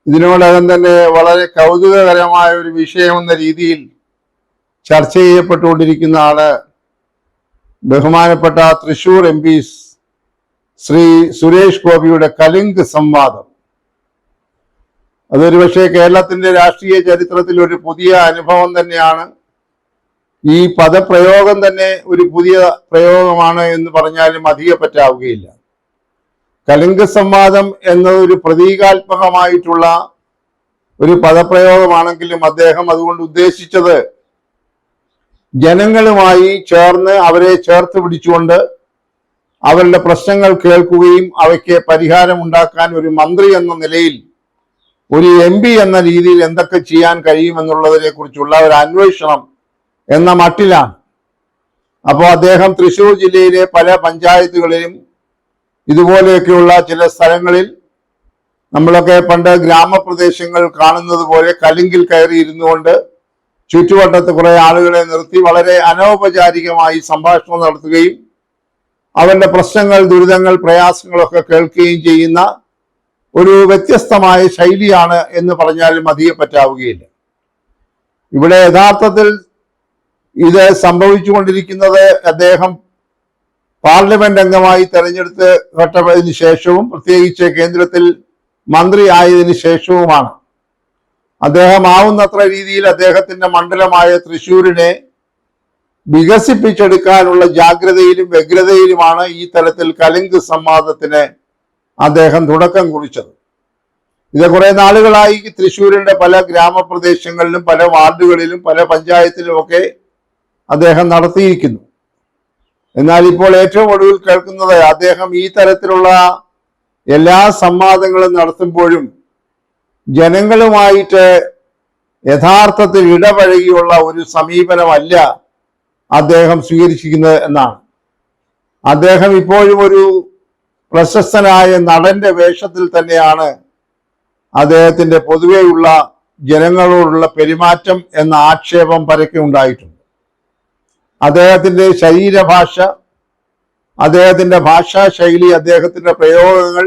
ഇതിനോടകം തന്നെ വളരെ കൗതുകകരമായ ഒരു വിഷയമെന്ന രീതിയിൽ ചർച്ച ചെയ്യപ്പെട്ടുകൊണ്ടിരിക്കുന്നതാണ് ബഹുമാനപ്പെട്ട തൃശൂർ MP ശ്രീ സുരേഷ് ഗോപിയുടെ കലിംഗ് സംവാദം. അതൊരു പക്ഷേ കേരളത്തിന്റെ രാഷ്ട്രീയ ചരിത്രത്തിൽ ഒരു പുതിയ അനുഭവം തന്നെയാണ്. ഈ പദപ്രയോഗം തന്നെ ഒരു പുതിയ പ്രയോഗമാണ് എന്ന് പറഞ്ഞാലും അധികപ്പറ്റാവുകയില്ല. കലിംഗ് സംവാദം എന്നതൊരു പ്രതീകാത്മകമായിട്ടുള്ള ഒരു പദപ്രയോഗമാണെങ്കിലും അദ്ദേഹം അതുകൊണ്ട് ഉദ്ദേശിച്ചത് ജനങ്ങളുമായി ചേർന്ന് അവരെ ചേർത്ത് പിടിച്ചുകൊണ്ട് അവരുടെ പ്രശ്നങ്ങൾ കേൾക്കുകയും അവയ്ക്ക് പരിഹാരം ഉണ്ടാക്കാൻ ഒരു മന്ത്രി എന്ന നിലയിൽ ഒരു MP എന്ന രീതിയിൽ എന്തൊക്കെ ചെയ്യാൻ കഴിയുമെന്നുള്ളതിനെ കുറിച്ചുള്ള ഒരു അന്വേഷണം എന്ന മട്ടിലാണ്. അപ്പോൾ അദ്ദേഹം തൃശ്ശൂർ ജില്ലയിലെ പല പഞ്ചായത്തുകളിലും ഇതുപോലെയൊക്കെയുള്ള ചില സ്ഥലങ്ങളിൽ നമ്മളൊക്കെ പണ്ട് ഗ്രാമപ്രദേശങ്ങൾ കാണുന്നത് പോലെ കലിങ്കിൽ കയറി ഇരുന്നുകൊണ്ട് ചുറ്റുവട്ടത്ത് കുറെ ആളുകളെ നിർത്തി വളരെ അനൗപചാരികമായി സംഭാഷണം നടത്തുകയും അവരുടെ പ്രശ്നങ്ങൾ, ദുരിതങ്ങൾ, പ്രയാസങ്ങളൊക്കെ കേൾക്കുകയും ചെയ്യുന്ന ഒരു വ്യത്യസ്തമായ ശൈലിയാണ് എന്ന് പറഞ്ഞാലും അധികപ്പറ്റാവുകയില്ല. ഇവിടെ യഥാർത്ഥത്തിൽ ഇത് സംഭവിച്ചുകൊണ്ടിരിക്കുന്നത് അദ്ദേഹം പാർലമെന്റ് അംഗമായി തെരഞ്ഞെടുത്ത് ഘട്ടത്തിന് ശേഷവും പ്രത്യേകിച്ച് കേന്ദ്രത്തിൽ മന്ത്രി ആയതിനു ശേഷവുമാണ്. അദ്ദേഹം ആവുന്നത്ര രീതിയിൽ അദ്ദേഹത്തിന്റെ മണ്ഡലമായ തൃശ്ശൂരിനെ വികസിപ്പിച്ചെടുക്കാനുള്ള ജാഗ്രതയിലും വ്യഗ്രതയിലുമാണ് ഈ തരത്തിൽ കലിംഗ് സംവാദത്തിന് അദ്ദേഹം തുടക്കം കുറിച്ചത്. ഇത് കുറെ നാളുകളായി തൃശ്ശൂരിന്റെ പല ഗ്രാമപ്രദേശങ്ങളിലും പല വാർഡുകളിലും പല പഞ്ചായത്തിലും ഒക്കെ അദ്ദേഹം നടത്തിയിരിക്കുന്നു. എന്നാൽ ഇപ്പോൾ ഏറ്റവും ഒടുവിൽ കേൾക്കുന്നത് അദ്ദേഹം ഈ തരത്തിലുള്ള എല്ലാ സംവാദങ്ങളും നടത്തുമ്പോഴും ജനങ്ങളുമായിട്ട് യഥാർത്ഥത്തിൽ ഇടപഴകിയുള്ള ഒരു സമീപനമല്ല അദ്ദേഹം സ്വീകരിച്ചിരിക്കുന്നത് എന്നാണ്. അദ്ദേഹം ഇപ്പോഴും ഒരു പ്രശസ്തനായ നടന്റെ വേഷത്തിൽ തന്നെയാണ് അദ്ദേഹത്തിന്റെ പൊതുവെയുള്ള ജനങ്ങളോടുള്ള പെരുമാറ്റം എന്ന ആക്ഷേപം പരക്കെ ഉണ്ടായിട്ടുണ്ട്. അദ്ദേഹത്തിന്റെ ശരീരഭാഷ, അദ്ദേഹത്തിന്റെ ഭാഷാ ശൈലി, അദ്ദേഹത്തിന്റെ പ്രയോഗങ്ങൾ,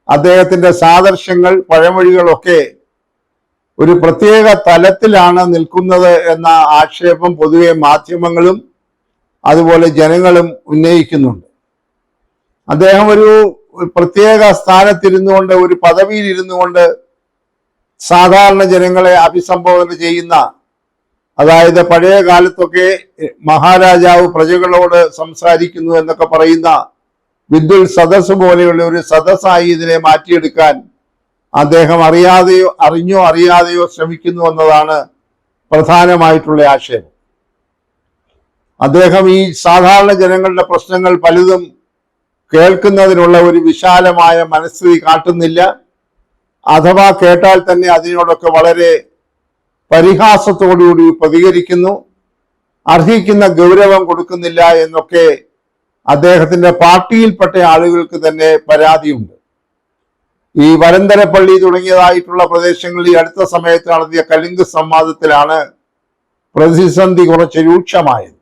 അദ്ദേഹത്തിന്റെ സാദൃശ്യങ്ങൾ, പഴമൊഴികളൊക്കെ ഒരു പ്രത്യേക തലത്തിലാണ് നിൽക്കുന്നത് എന്ന ആക്ഷേപം പൊതുവെ മാധ്യമങ്ങളും അതുപോലെ ജനങ്ങളും ഉന്നയിക്കുന്നുണ്ട്. അദ്ദേഹം ഒരു പ്രത്യേക സ്ഥാനത്തിരുന്നുകൊണ്ട്, ഒരു പദവിയിൽ ഇരുന്നുകൊണ്ട് സാധാരണ ജനങ്ങളെ അഭിസംബോധന ചെയ്യുന്ന, അതായത് പഴയ കാലത്തൊക്കെ മഹാരാജാവ് പ്രജകളോട് സംസാരിക്കുന്നു എന്നൊക്കെ പറയുന്ന വിദ്വൽ സദസ് പോലെയുള്ള ഒരു സദസ്സായി ഇതിനെ മാറ്റിയെടുക്കാൻ അദ്ദേഹം അറിഞ്ഞോ അറിയാതെയോ ശ്രമിക്കുന്നു എന്നതാണ് പ്രധാനമായിട്ടുള്ള ആശയം. അദ്ദേഹം ഈ സാധാരണ ജനങ്ങളുടെ പ്രശ്നങ്ങൾ പലതും കേൾക്കുന്നതിനുള്ള ഒരു വിശാലമായ മനസ്ഥിതി കാട്ടുന്നില്ല. അഥവാ കേട്ടാൽ തന്നെ അതിനോടൊക്കെ വളരെ പരിഹാസത്തോടുകൂടി പ്രതികരിക്കുന്നു, അർഹിക്കുന്ന ഗൗരവം കൊടുക്കുന്നില്ല എന്നൊക്കെ അദ്ദേഹത്തിന്റെ പാർട്ടിയിൽപ്പെട്ട ആളുകൾക്ക് തന്നെ പരാതിയുണ്ട്. ഈ വരന്തരപ്പള്ളി തുടങ്ങിയതായിട്ടുള്ള പ്രദേശങ്ങളിൽ അടുത്ത സമയത്ത് നടത്തിയ കലിംഗ് സംവാദത്തിലാണ് പ്രതിസന്ധി കുറച്ച് രൂക്ഷമായത്.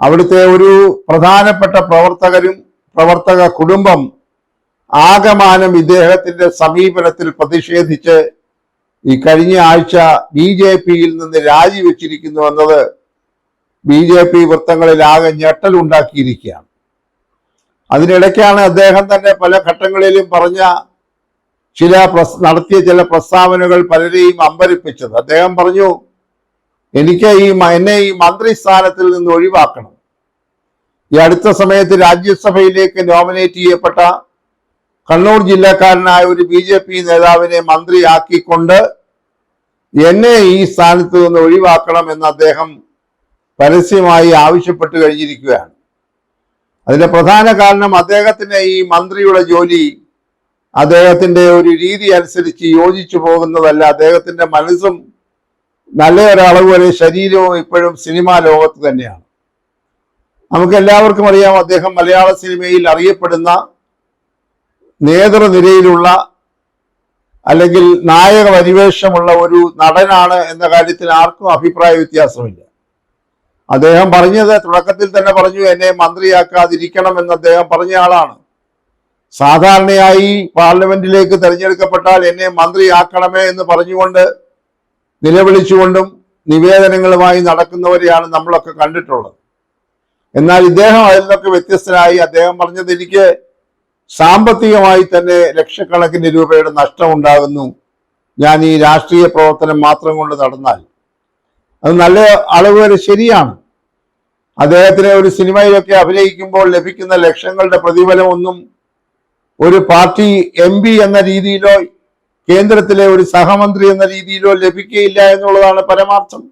അവിടുത്തെ ഒരു പ്രധാനപ്പെട്ട പ്രവർത്തക കുടുംബം ആകമാനം ഇദ്ദേഹത്തിന്റെ സമീപനത്തിൽ പ്രതിഷേധിച്ച് ഈ കഴിഞ്ഞ ആഴ്ച BJP-യിൽ നിന്ന് രാജിവെച്ചിരിക്കുന്നു എന്നത് BJP വൃത്തങ്ങളിൽ ആകെ ഞെട്ടലുണ്ടാക്കിയിരിക്കുകയാണ്. അതിനിടയ്ക്കാണ് അദ്ദേഹം തന്നെ പല ഘട്ടങ്ങളിലും നടത്തിയ ചില പ്രസ്താവനകൾ പലരെയും അമ്പരിപ്പിച്ചത്. അദ്ദേഹം പറഞ്ഞു, എന്നെ ഈ മന്ത്രിസ്ഥാനത്തിൽ നിന്ന് ഒഴിവാക്കണം. ഈ അടുത്ത സമയത്ത് രാജ്യസഭയിലേക്ക് നോമിനേറ്റ് ചെയ്യപ്പെട്ട കണ്ണൂർ ജില്ലക്കാരനായ ഒരു BJP നേതാവിനെ മന്ത്രിയാക്കിക്കൊണ്ട് എന്നെ ഈ സ്ഥാനത്ത് നിന്ന് ഒഴിവാക്കണം എന്ന് അദ്ദേഹം പരസ്യമായി ആവശ്യപ്പെട്ടു കഴിഞ്ഞിരിക്കുകയാണ്. അതിന്റെ പ്രധാന കാരണം അദ്ദേഹത്തിന് ഈ മന്ത്രിയുടെ ജോലി അദ്ദേഹത്തിന്റെ ഒരു രീതി അനുസരിച്ച് യോജിച്ചു പോകുന്നതല്ല. അദ്ദേഹത്തിന്റെ മനസ്സും നല്ല ഒരളവ് വരെ ശരീരവും ഇപ്പോഴും സിനിമാ ലോകത്ത് തന്നെയാണ്. നമുക്ക് എല്ലാവർക്കും അറിയാം, അദ്ദേഹം മലയാള സിനിമയിൽ അറിയപ്പെടുന്ന നേതൃനിരയിലുള്ള അല്ലെങ്കിൽ നായക പരിവേഷമുള്ള ഒരു നടനാണ് എന്ന കാര്യത്തിൽ ആർക്കും അഭിപ്രായ വ്യത്യാസമില്ല. അദ്ദേഹം പറഞ്ഞത് തുടക്കത്തിൽ തന്നെ പറഞ്ഞു, എന്നെ മന്ത്രിയാക്കാതിരിക്കണം എന്ന് അദ്ദേഹം പറഞ്ഞ ആളാണ്. സാധാരണയായി പാർലമെന്റിലേക്ക് തെരഞ്ഞെടുക്കപ്പെട്ടാൽ എന്നെ മന്ത്രിയാക്കണമേ എന്ന് പറഞ്ഞുകൊണ്ട് നിലവിളിച്ചുകൊണ്ടും നിവേദനങ്ങളുമായി നടക്കുന്നവരെയാണ് നമ്മളൊക്കെ കണ്ടിട്ടുള്ളത്. എന്നാൽ ഇദ്ദേഹം അതിൽ നിന്നൊക്കെ വ്യത്യസ്തനായി അദ്ദേഹം പറഞ്ഞത്, എനിക്ക് സാമ്പത്തികമായി തന്നെ ലക്ഷക്കണക്കിന് രൂപയുടെ നഷ്ടം ഉണ്ടാകുന്നു ഞാൻ ഈ രാഷ്ട്രീയ പ്രവർത്തനം മാത്രം കൊണ്ട് നടന്നാൽ. അത് നല്ല അളവ് വരെ ശരിയാണ്. അദ്ദേഹത്തിന് ഒരു സിനിമയിലൊക്കെ അഭിനയിക്കുമ്പോൾ ലഭിക്കുന്ന ലക്ഷങ്ങളുടെ പ്രതിഫലമൊന്നും ഒരു പാർട്ടി MP എന്ന രീതിയിലോ കേന്ദ്രത്തിലെ ഒരു സഹമന്ത്രി എന്ന രീതിയിലോ ലഭിക്കുകയില്ല എന്നുള്ളതാണ് പരമാർത്ഥം.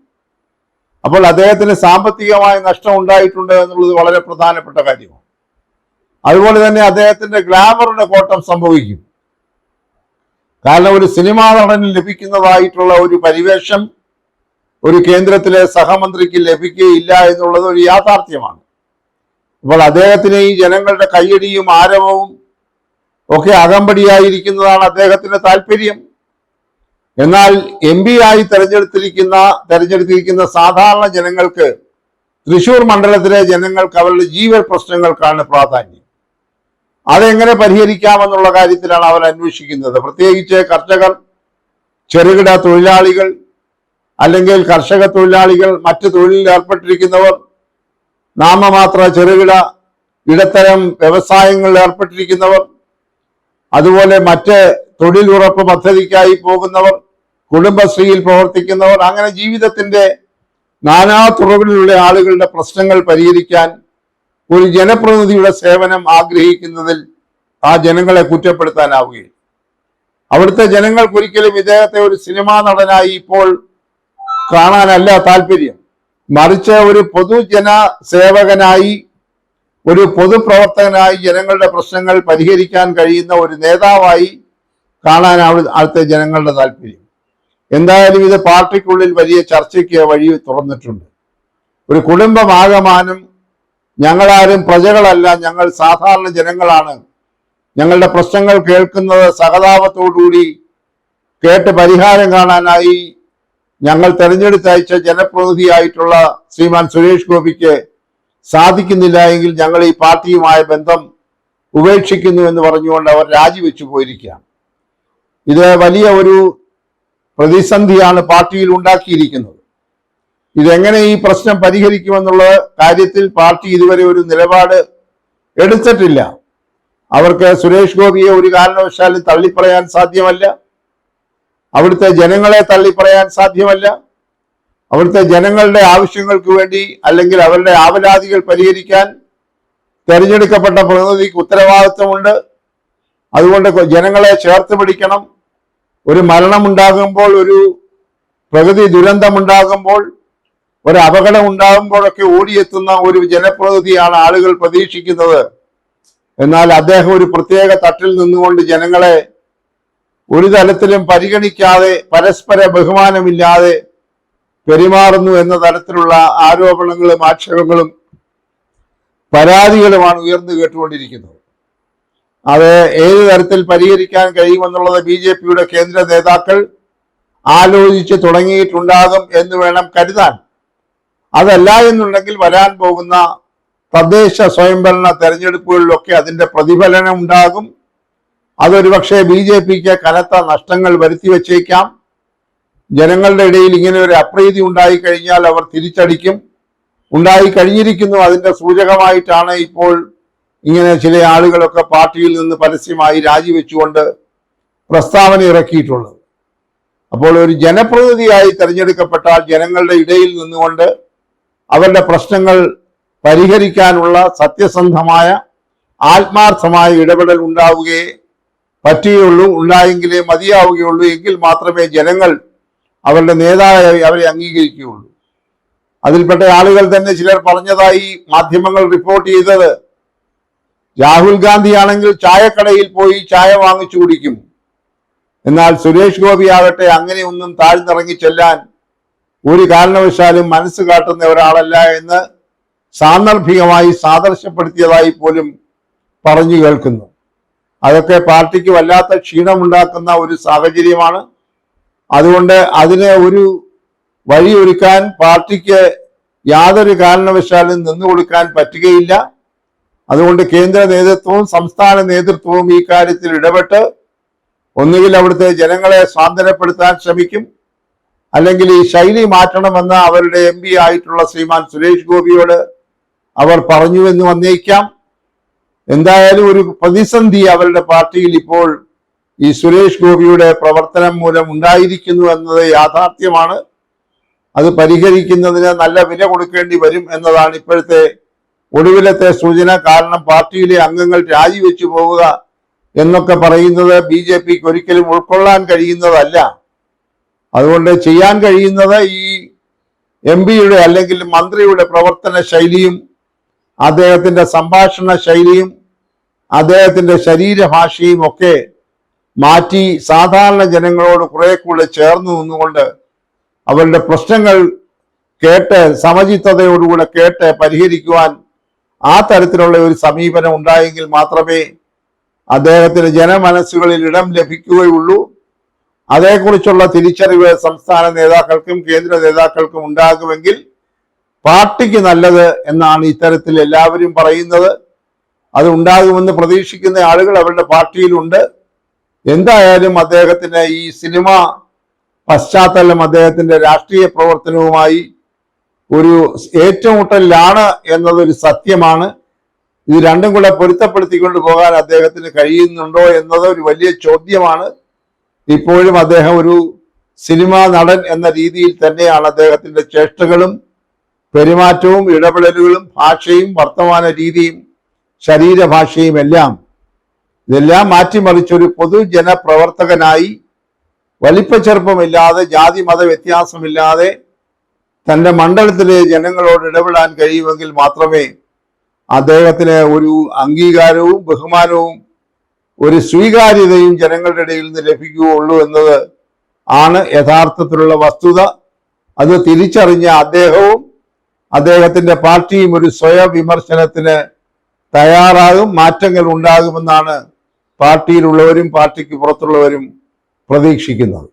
അപ്പോൾ അദ്ദേഹത്തിന് സാമ്പത്തികമായ നഷ്ടം ഉണ്ടായിട്ടുണ്ട് എന്നുള്ളത് വളരെ പ്രധാനപ്പെട്ട കാര്യമാണ്. അതുപോലെ തന്നെ അദ്ദേഹത്തിന്റെ ഗ്ലാമറിന്റെ കോട്ടം സംഭവിക്കും. കാരണം ഒരു സിനിമാ നടന് ലഭിക്കുന്നതായിട്ടുള്ള ഒരു പരിവേഷം ഒരു കേന്ദ്രത്തിലെ സഹമന്ത്രിക്ക് ലഭിക്കുകയില്ല എന്നുള്ളത് ഒരു യാഥാർത്ഥ്യമാണ്. അപ്പോൾ അദ്ദേഹത്തിന് ഈ ജനങ്ങളുടെ കയ്യടിയും ആരവവും ഒക്കെ അകമ്പടിയായിരിക്കുന്നതാണ് അദ്ദേഹത്തിന്റെ താല്പര്യം. എന്നാൽ MP ആയി തെരഞ്ഞെടുത്തിരിക്കുന്ന സാധാരണ ജനങ്ങൾക്ക്, തൃശൂർ മണ്ഡലത്തിലെ ജനങ്ങൾക്ക് അവരുടെ ജീവൽ പ്രശ്നങ്ങൾക്കാണ് പ്രാധാന്യം. അതെങ്ങനെ പരിഹരിക്കാമെന്നുള്ള കാര്യത്തിലാണ് അവർ അന്വേഷിക്കുന്നത്. പ്രത്യേകിച്ച് കർഷകർ, ചെറുകിട തൊഴിലാളികൾ, അല്ലെങ്കിൽ കർഷക തൊഴിലാളികൾ, മറ്റ് തൊഴിലിൽ ഏർപ്പെട്ടിരിക്കുന്നവർ, നാമമാത്ര ചെറുകിട ഇടത്തരം വ്യവസായങ്ങളിൽ ഏർപ്പെട്ടിരിക്കുന്നവർ, അതുപോലെ മറ്റ് തൊഴിലുറപ്പ് പദ്ധതിക്കായി പോകുന്നവർ, കുടുംബശ്രീയിൽ പ്രവർത്തിക്കുന്നവർ, അങ്ങനെ ജീവിതത്തിന്റെ നാനാ തുറകളിലുള്ള ആളുകളുടെ പ്രശ്നങ്ങൾ പരിഹരിക്കാൻ ഒരു ജനപ്രതിനിധിയുടെ സേവനം ആഗ്രഹിക്കുന്നതിൽ ആ ജനങ്ങളെ കുറ്റപ്പെടുത്താനാവുകയില്ല. അവിടുത്തെ ജനങ്ങൾക്കൊരിക്കലും ഇദ്ദേഹത്തെ ഒരു സിനിമാ നടനായി ഇപ്പോൾ കാണാനല്ല താല്പര്യം. മറിച്ച് ഒരു പൊതുജന സേവകനായി, ഒരു പൊതുപ്രവർത്തകനായി ജനങ്ങളുടെ പ്രശ്നങ്ങൾ പരിഹരിക്കാൻ കഴിയുന്ന ഒരു നേതാവായി കാണാനാണ് അവിടുത്തെ ജനങ്ങളുടെ താല്പര്യം. എന്തായാലും ഇത് പാർട്ടിക്കുള്ളിൽ വലിയ ചർച്ചയ്ക്ക് വഴി തുറന്നിട്ടുണ്ട്. ഒരു കുടുംബമാകമാനം ഞങ്ങളാരും പ്രജകളല്ല, ഞങ്ങൾ സാധാരണ ജനങ്ങളാണ്, ഞങ്ങളുടെ പ്രശ്നങ്ങൾ കേൾക്കുന്നത് സഹതാപത്തോടുകൂടി കേട്ട് പരിഹാരം കാണാനായി ഞങ്ങൾ തെരഞ്ഞെടുത്തയച്ച ജനപ്രതിനിധിയായിട്ടുള്ള ശ്രീമാൻ സുരേഷ് ഗോപിക്ക് സാധിക്കുന്നില്ല എങ്കിൽ ഞങ്ങൾ ഈ പാർട്ടിയുമായ ബന്ധം ഉപേക്ഷിക്കുന്നു എന്ന് പറഞ്ഞുകൊണ്ട് അവർ രാജിവെച്ചു പോയിരിക്കുകയാണ്. ഇത് വലിയ ഒരു പ്രതിസന്ധിയാണ് പാർട്ടിയിൽ ഉണ്ടാക്കിയിരിക്കുന്നത്. ഇതെങ്ങനെ ഈ പ്രശ്നം പരിഹരിക്കുമെന്നുള്ള കാര്യത്തിൽ പാർട്ടി ഇതുവരെ ഒരു നിലപാട് എടുത്തിട്ടില്ല. അവർക്ക് സുരേഷ് ഗോപിയെ ഒരു കാരണവശാലും തള്ളിപ്പറയാൻ സാധ്യമല്ല, അവിടുത്തെ ജനങ്ങളെ തള്ളിപ്പറയാൻ സാധ്യമല്ല. അവിടുത്തെ ജനങ്ങളുടെ ആവശ്യങ്ങൾക്ക് വേണ്ടി അല്ലെങ്കിൽ അവരുടെ ആവലാതികൾ പരിഹരിക്കാൻ തെരഞ്ഞെടുക്കപ്പെട്ട പ്രതിനിധിക്ക് ഉത്തരവാദിത്വമുണ്ട്. അതുകൊണ്ട് ജനങ്ങളെ ചേർത്ത് പിടിക്കണം. ഒരു മരണമുണ്ടാകുമ്പോൾ, ഒരു പ്രകൃതി ദുരന്തമുണ്ടാകുമ്പോൾ, ഒരു അപകടം ഉണ്ടാകുമ്പോഴൊക്കെ ഓടിയെത്തുന്ന ഒരു ജനപ്രതിനിധിയാണ് ആളുകൾ പ്രതീക്ഷിക്കുന്നത്. എന്നാൽ അദ്ദേഹം ഒരു പ്രത്യേക തട്ടിൽ നിന്നുകൊണ്ട് ജനങ്ങളെ ഒരു തലത്തിലും പരിഗണിക്കാതെ, പരസ്പര ബഹുമാനമില്ലാതെ പെരുമാറുന്നു എന്ന തരത്തിലുള്ള ആരോപണങ്ങളും ആക്ഷേപങ്ങളും പരാതികളുമാണ് ഉയർന്നു കേട്ടുകൊണ്ടിരിക്കുന്നത്. അത് ഏത് തരത്തിൽ പരിഹരിക്കാൻ കഴിയുമെന്നുള്ളത് BJPയുടെ കേന്ദ്ര നേതാക്കൾ ആലോചിച്ച് തുടങ്ങിയിട്ടുണ്ടാകും എന്ന് വേണം കരുതാൻ. അതല്ല എന്നുണ്ടെങ്കിൽ വരാൻ പോകുന്ന തദ്ദേശ സ്വയംഭരണ തെരഞ്ഞെടുപ്പുകളിലൊക്കെ അതിന്റെ പ്രതിഫലനം ഉണ്ടാകും. അതൊരു പക്ഷേ BJPക്ക് കനത്ത നഷ്ടങ്ങൾ വരുത്തി വച്ചേക്കാം. ജനങ്ങളുടെ ഇടയിൽ ഇങ്ങനെ ഒരു അപ്രീതി ഉണ്ടായിക്കഴിഞ്ഞാൽ അവർ തിരിച്ചടിക്കും. ഉണ്ടായി കഴിഞ്ഞിരിക്കുന്നു. അതിന്റെ സൂചകമായിട്ടാണ് ഇപ്പോൾ ഇങ്ങനെ ചില ആളുകളൊക്കെ പാർട്ടിയിൽ നിന്ന് പരസ്യമായി രാജിവെച്ചുകൊണ്ട് പ്രസ്താവന ഇറക്കിയിട്ടുള്ളത്. അപ്പോൾ ഒരു ജനപ്രതിനിധിയായി തെരഞ്ഞെടുക്കപ്പെട്ടാൽ ജനങ്ങളുടെ ഇടയിൽ നിന്നുകൊണ്ട് അവരുടെ പ്രശ്നങ്ങൾ പരിഹരിക്കാനുള്ള സത്യസന്ധമായ ആത്മാർത്ഥമായ ഇടപെടൽ ഉണ്ടാവുകയെ പറ്റുകയുള്ളൂ, ഉണ്ടായെങ്കിലേ മതിയാവുകയുള്ളൂ. എങ്കിൽ മാത്രമേ ജനങ്ങൾ അവരുടെ നേതാവായി അവരെ അംഗീകരിക്കുകയുള്ളൂ. അതിൽപ്പെട്ട ആളുകൾ തന്നെ ചിലർ പറഞ്ഞതായി മാധ്യമങ്ങൾ റിപ്പോർട്ട് ചെയ്തത്, രാഹുൽ ഗാന്ധി ആണെങ്കിൽ ചായക്കടയിൽ പോയി ചായ വാങ്ങിച്ചു കുടിക്കും, എന്നാൽ സുരേഷ് ഗോപി ആകട്ടെ അങ്ങനെയൊന്നും താഴ്ന്നിറങ്ങി ചെല്ലാൻ ഒരു കാരണവശാലും മനസ്സ് കാട്ടുന്ന ഒരാളല്ല എന്ന് സാന്ദർഭികമായി സാദൃശ്യപ്പെടുത്തിയതായി പോലും പറഞ്ഞു കേൾക്കുന്നു. അതൊക്കെ പാർട്ടിക്ക് വല്ലാത്ത ക്ഷീണമുണ്ടാക്കുന്ന ഒരു സാഹചര്യമാണ്. അതുകൊണ്ട് അതിനെ ഒരു വഴിയൊരുക്കാൻ പാർട്ടിക്ക് യാതൊരു കാരണവശാലും നിന്നുകൊടുക്കാൻ പറ്റുകയില്ല. അതുകൊണ്ട് കേന്ദ്ര നേതൃത്വവും സംസ്ഥാന നേതൃത്വവും ഈ കാര്യത്തിൽ ഇടപെട്ട് ഒന്നുകിൽ അവിടുത്തെ ജനങ്ങളെ സ്വാതന്ത്ര്യപ്പെടുത്താൻ ശ്രമിക്കും, അല്ലെങ്കിൽ ഈ ശൈലി മാറ്റണമെന്ന് അവരുടെ MP ആയിട്ടുള്ള ശ്രീമാൻ സുരേഷ് ഗോപിയോട് അവർ പറഞ്ഞു എന്ന് വന്നേക്കാം. എന്തായാലും ഒരു പ്രതിസന്ധി അവരുടെ പാർട്ടിയിൽ ഇപ്പോൾ ഈ സുരേഷ് ഗോപിയുടെ പ്രവർത്തനം മൂലം ഉണ്ടായിരിക്കുന്നു എന്നത് യാഥാർത്ഥ്യമാണ്. അത് പരിഹരിക്കുന്നതിന് നല്ല വില കൊടുക്കേണ്ടി വരും എന്നതാണ് ഇപ്പോഴത്തെ ഒടുവിലത്തെ സൂചന. കാരണം പാർട്ടിയിലെ അംഗങ്ങൾ രാജിവെച്ചു പോവുക എന്നൊക്കെ പറയുന്നത് BJPക്ക് ഒരിക്കലും ഉൾക്കൊള്ളാൻ കഴിയുന്നതല്ല. അതുകൊണ്ട് ചെയ്യാൻ കഴിയുന്നത് ഈ MP-യുടെ അല്ലെങ്കിൽ മന്ത്രിയുടെ പ്രവർത്തന ശൈലിയും അദ്ദേഹത്തിന്റെ സംഭാഷണ ശൈലിയും അദ്ദേഹത്തിന്റെ ശരീരഭാഷയും ഒക്കെ മാറ്റി സാധാരണ ജനങ്ങളോട് കുറെ കൂടെ ചേർന്ന് നിന്നുകൊണ്ട് അവരുടെ പ്രശ്നങ്ങൾ കേട്ട് സമചിത്തതയോടുകൂടെ കേട്ട് പരിഹരിക്കുവാൻ ആ തരത്തിലുള്ള ഒരു സമീപനം ഉണ്ടായെങ്കിൽ മാത്രമേ അദ്ദേഹത്തിന് ജനമനസ്സുകളിൽ ഇടം ലഭിക്കുകയുള്ളൂ. അതേക്കുറിച്ചുള്ള തിരിച്ചറിവ് സംസ്ഥാന നേതാക്കൾക്കും കേന്ദ്ര നേതാക്കൾക്കും ഉണ്ടാകുമെങ്കിൽ പാർട്ടിക്ക് നല്ലത് എന്നാണ് ഇത്തരത്തിൽ എല്ലാവരും പറയുന്നത്. അത് ഉണ്ടാകുമെന്ന് പ്രതീക്ഷിക്കുന്ന ആളുകൾ അവരുടെ പാർട്ടിയിലുണ്ട്. എന്തായാലും അദ്ദേഹത്തിന് ഈ സിനിമ പശ്ചാത്തലം അദ്ദേഹത്തിന്റെ രാഷ്ട്രീയ പ്രവർത്തനവുമായി ഒരു ഏറ്റുമുട്ടലിലാണ് എന്നതൊരു സത്യമാണ്. ഇത് രണ്ടും കൂടെ പൊരുത്തപ്പെടുത്തിക്കൊണ്ട് പോകാൻ അദ്ദേഹത്തിന് കഴിയുന്നുണ്ടോ എന്നത് ഒരു വലിയ ചോദ്യമാണ്. ഇപ്പോഴും അദ്ദേഹം ഒരു സിനിമാ നടൻ എന്ന രീതിയിൽ തന്നെയാണ് അദ്ദേഹത്തിന്റെ ചേഷ്ടകളും പെരുമാറ്റവും ഇടപെടലുകളും ഭാഷയും വർത്തമാന രീതിയും ശരീരഭാഷയും എല്ലാം. ഇതെല്ലാം മാറ്റിമറിച്ചൊരു പൊതുജനപ്രവർത്തകനായി വലിപ്പച്ചെറുപ്പമില്ലാതെ ജാതി മത വ്യത്യാസമില്ലാതെ തൻ്റെ മണ്ഡലത്തിലെ ജനങ്ങളോട് ഇടപെടാൻ കഴിയുമെങ്കിൽ മാത്രമേ അദ്ദേഹത്തിന് ഒരു അംഗീകാരവും ബഹുമാനവും ഒരു സ്വീകാര്യതയും ജനങ്ങളുടെ ഇടയിൽ നിന്ന് ലഭിക്കുകയുള്ളൂ എന്നത് ആണ് യഥാർത്ഥത്തിലുള്ള വസ്തുത. അത് തിരിച്ചറിഞ്ഞ അദ്ദേഹവും അദ്ദേഹത്തിന്റെ പാർട്ടിയും ഒരു സ്വയവിമർശനത്തിന് തയ്യാറാകും. മാറ്റങ്ങൾ ഉണ്ടാകുമെന്നാണ് പാർട്ടിയിലുള്ളവരും പാർട്ടിക്ക് പുറത്തുള്ളവരും പ്രതീക്ഷിക്കുന്നത്.